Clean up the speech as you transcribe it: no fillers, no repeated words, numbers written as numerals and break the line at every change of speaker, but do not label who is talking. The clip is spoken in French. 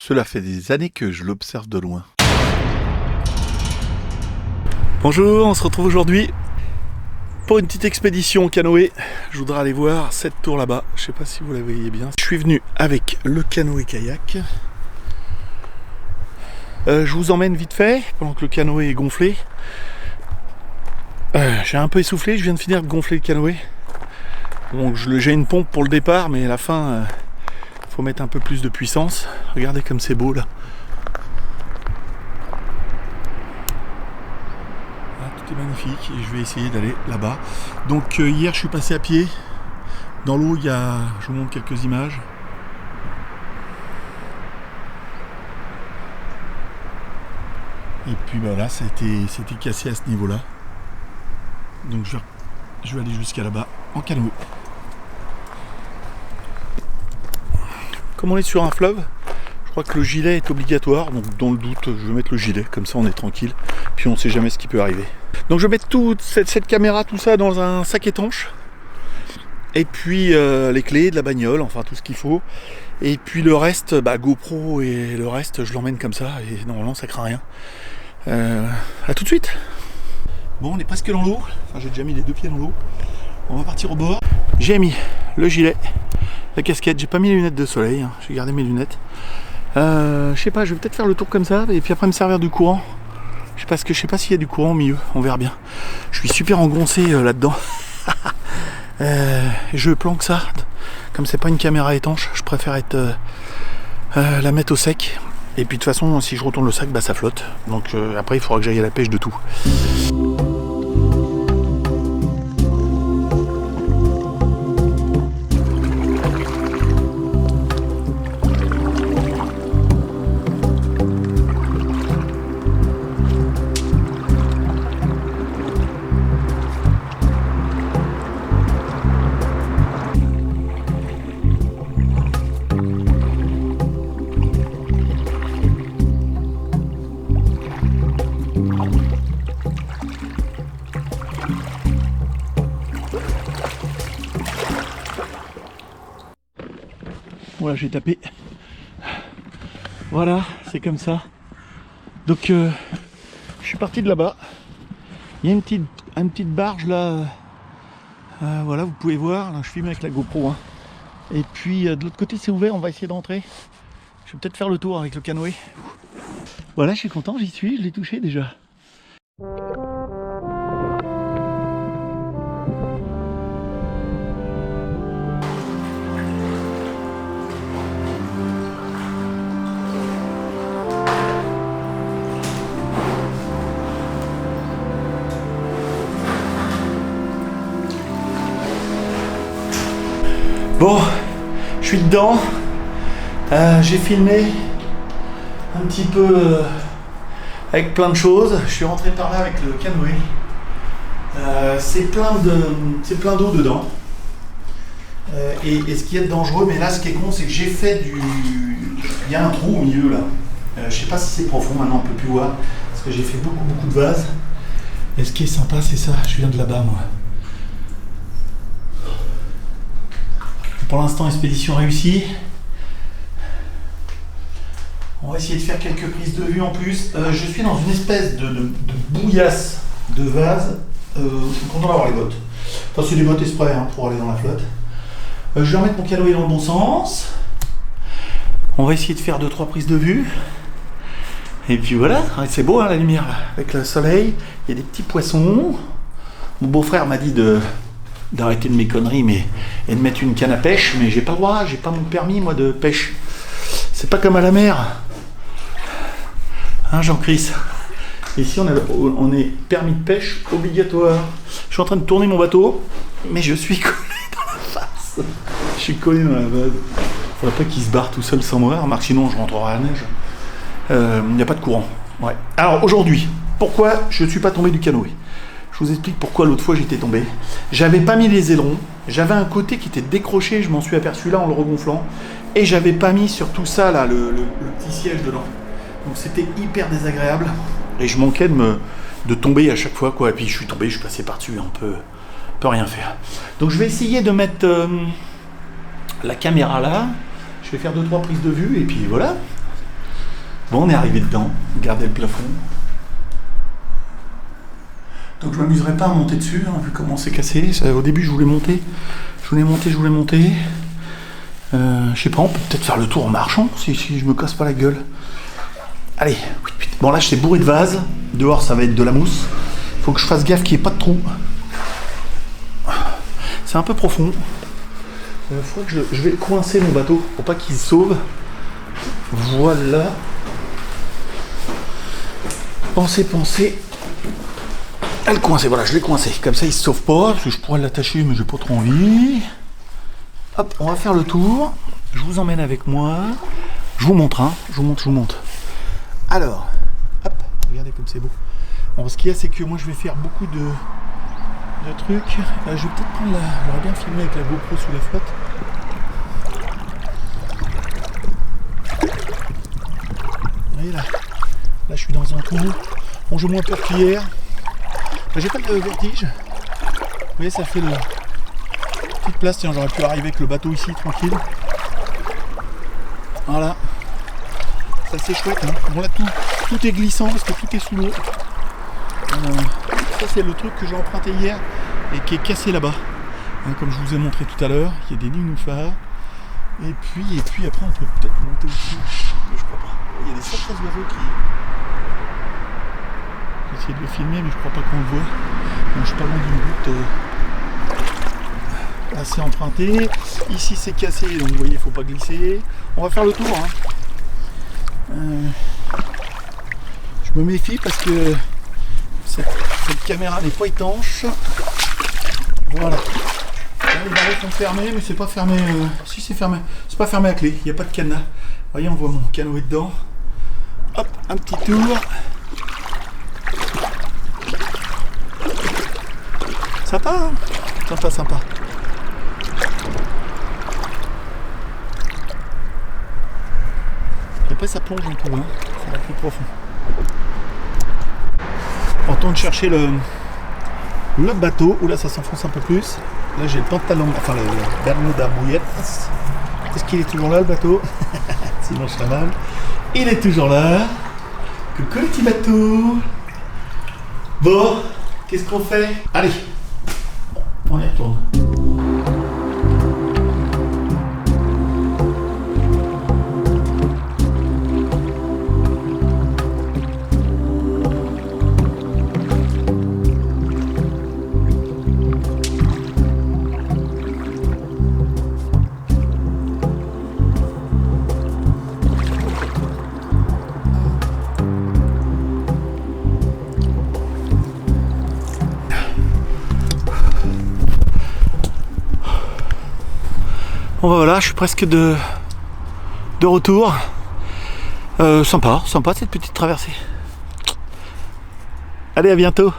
Cela fait des années que je l'observe de loin. Bonjour, on se retrouve aujourd'hui pour une petite expédition en canoë. Je voudrais aller voir cette tour là-bas. Je sais pas si vous la voyez bien. Je suis venu avec le canoë-kayak. Je vous emmène vite fait pendant que le canoë est gonflé. J'ai un peu essoufflé, je viens de finir de gonfler le canoë. Bon, j'ai une pompe pour le départ, mais à la fin, faut mettre un peu plus de puissance. Regardez comme c'est beau là. Ah, tout est magnifique et je vais essayer d'aller là-bas. Donc hier je suis passé à pied. Dans l'eau, je vous montre quelques images. Et puis voilà, c'était cassé à ce niveau-là. Donc je vais aller jusqu'à là-bas en canoë. Comme on est sur un fleuve, je crois que le gilet est obligatoire. Donc dans le doute, je vais mettre le gilet, comme ça on est tranquille. Puis on ne sait jamais ce qui peut arriver. Donc je vais mettre toute cette caméra, tout ça dans un sac étanche. Et puis les clés de la bagnole, enfin tout ce qu'il faut. Et puis le reste, GoPro et le reste, je l'emmène comme ça. Et normalement ça craint rien. À tout de suite. Bon, on est presque dans l'eau. Enfin, j'ai déjà mis les deux pieds dans l'eau. On va partir au bord. J'ai mis le gilet, la casquette. J'ai pas mis les lunettes de soleil. Hein. J'ai gardé mes lunettes. Je sais pas, je vais peut-être faire le tour comme ça et puis après me servir du courant. Je sais pas s'il y a du courant au milieu. On verra bien. Je suis super engoncé là-dedans. Je planque ça. Comme c'est pas une caméra étanche, je préfère la mettre au sec. Et puis de toute façon, si je retourne le sac, ça flotte. Donc après, il faudra que j'aille à la pêche de tout. Voilà, j'ai tapé. Voilà, c'est comme ça. Donc, je suis parti de là-bas. Il y a une petite barge là. Voilà, vous pouvez voir. Là, je filme avec la GoPro. Hein. Et puis, de l'autre côté, c'est ouvert. On va essayer de rentrer. Je vais peut-être faire le tour avec le canoë. Voilà, je suis content. J'y suis. Je l'ai touché déjà. Bon, je suis dedans, j'ai filmé un petit peu avec plein de choses, je suis rentré par là avec le canoë, c'est plein d'eau dedans, et ce qui est dangereux, mais là ce qui est con c'est que j'ai fait il y a un trou au milieu là, je sais pas si c'est profond, maintenant on peut plus voir, parce que j'ai fait beaucoup de vases, et ce qui est sympa c'est ça, je viens de là-bas moi. Pour l'instant, expédition réussie. On va essayer de faire quelques prises de vue en plus. Je suis dans une espèce de bouillasse de vase. Je suis content d'avoir les bottes. Enfin, c'est des bottes exprès pour aller dans la flotte. Je vais remettre mon canoë dans le bon sens. On va essayer de faire 2-3 prises de vue. Et puis voilà, c'est beau la lumière là, avec le soleil. Il y a des petits poissons. Mon beau-frère m'a dit d'arrêter de mes conneries et de mettre une canne à pêche, mais j'ai pas le droit, j'ai pas mon permis moi de pêche. C'est pas comme à la mer. Hein Jean-Chris? Ici on est permis de pêche obligatoire. Je suis en train de tourner mon bateau, mais je suis collé dans la face. Je suis collé dans la base. Faudrait pas qu'il se barre tout seul sans moi, remarque, sinon je rentrerai à la neige. Il n'y a pas de courant. Ouais. Alors aujourd'hui, pourquoi je ne suis pas tombé du canoë? Je vous explique pourquoi l'autre fois j'étais tombé. J'avais pas mis les ailerons, j'avais un côté qui était décroché, je m'en suis aperçu là en le regonflant, et j'avais pas mis sur tout ça là le petit siège dedans. Donc c'était hyper désagréable, et je manquais de tomber à chaque fois quoi. Et puis je suis tombé, je suis passé par-dessus, on peut rien faire. Donc je vais essayer de mettre la caméra là, je vais faire 2-3 prises de vue, et puis voilà. Bon, on est arrivé dedans. Regardez le plafond. Donc je m'amuserai pas à monter dessus, hein, vu comment c'est cassé. Au début, je voulais monter. Je sais pas, on peut peut-être faire le tour en marchant, si je me casse pas la gueule. Allez, vite. Bon là, je suis bourré de vases. Dehors, ça va être de la mousse. Faut que je fasse gaffe qu'il n'y ait pas de trou. C'est un peu profond. Il faudrait que je vais coincer mon bateau pour pas qu'il se sauve. Voilà. Pensez. À le coincer, voilà, je l'ai coincé. Comme ça, il se sauve pas, parce que je pourrais l'attacher, mais j'ai pas trop envie. Hop, on va faire le tour. Je vous emmène avec moi. Je vous montre, hein. Je vous montre. Alors, hop, regardez comme c'est beau. Bon, ce qu'il y a, c'est que moi, je vais faire beaucoup de trucs. Je vais peut-être prendre j'aurais bien filmé avec la GoPro sous la flotte. Vous voyez là, je suis dans un trou. Bon, j'ai moins peur qu'hier. J'ai pas de vertige. Vous voyez, ça fait le petite place. Tiens, j'aurais pu arriver avec le bateau ici tranquille. Voilà. Ça c'est chouette. Hein. Bon là tout est glissant parce que tout est sous l'eau. Ça c'est le truc que j'ai emprunté hier et qui est cassé là-bas. Hein, comme je vous ai montré tout à l'heure, il y a des nénuphars. Et puis après on peut peut-être monter aussi. Mais je crois pas. Il y a des sacrés oiseaux qui. J'ai essayé de le filmer mais je crois pas qu'on le voit. Bon, je suis pas loin d'une route assez empruntée. Ici c'est cassé donc vous voyez il faut pas glisser. On va faire le tour. Hein. Je me méfie parce que cette caméra n'est pas étanche. Voilà. Là, les barreaux sont fermés mais c'est pas fermé. Si c'est fermé. C'est pas fermé à clé. Il n'y a pas de cadenas. Vous voyez on voit mon canoë dedans. Hop, un petit tour. Sympa, hein. Sympa. Et après ça plonge un peu, hein. Ça va plus profond. On tente de chercher le bateau, où là ça s'enfonce un peu plus. Là j'ai le pantalon, enfin le Bermuda mouillette. Est-ce qu'il est toujours là le bateau? Sinon je serais mal. Il est toujours là. Coucou le petit bateau. Bon, qu'est-ce qu'on fait? Allez, on y retourne. Bon bah voilà, je suis presque de retour. Sympa cette petite traversée. Allez, à bientôt.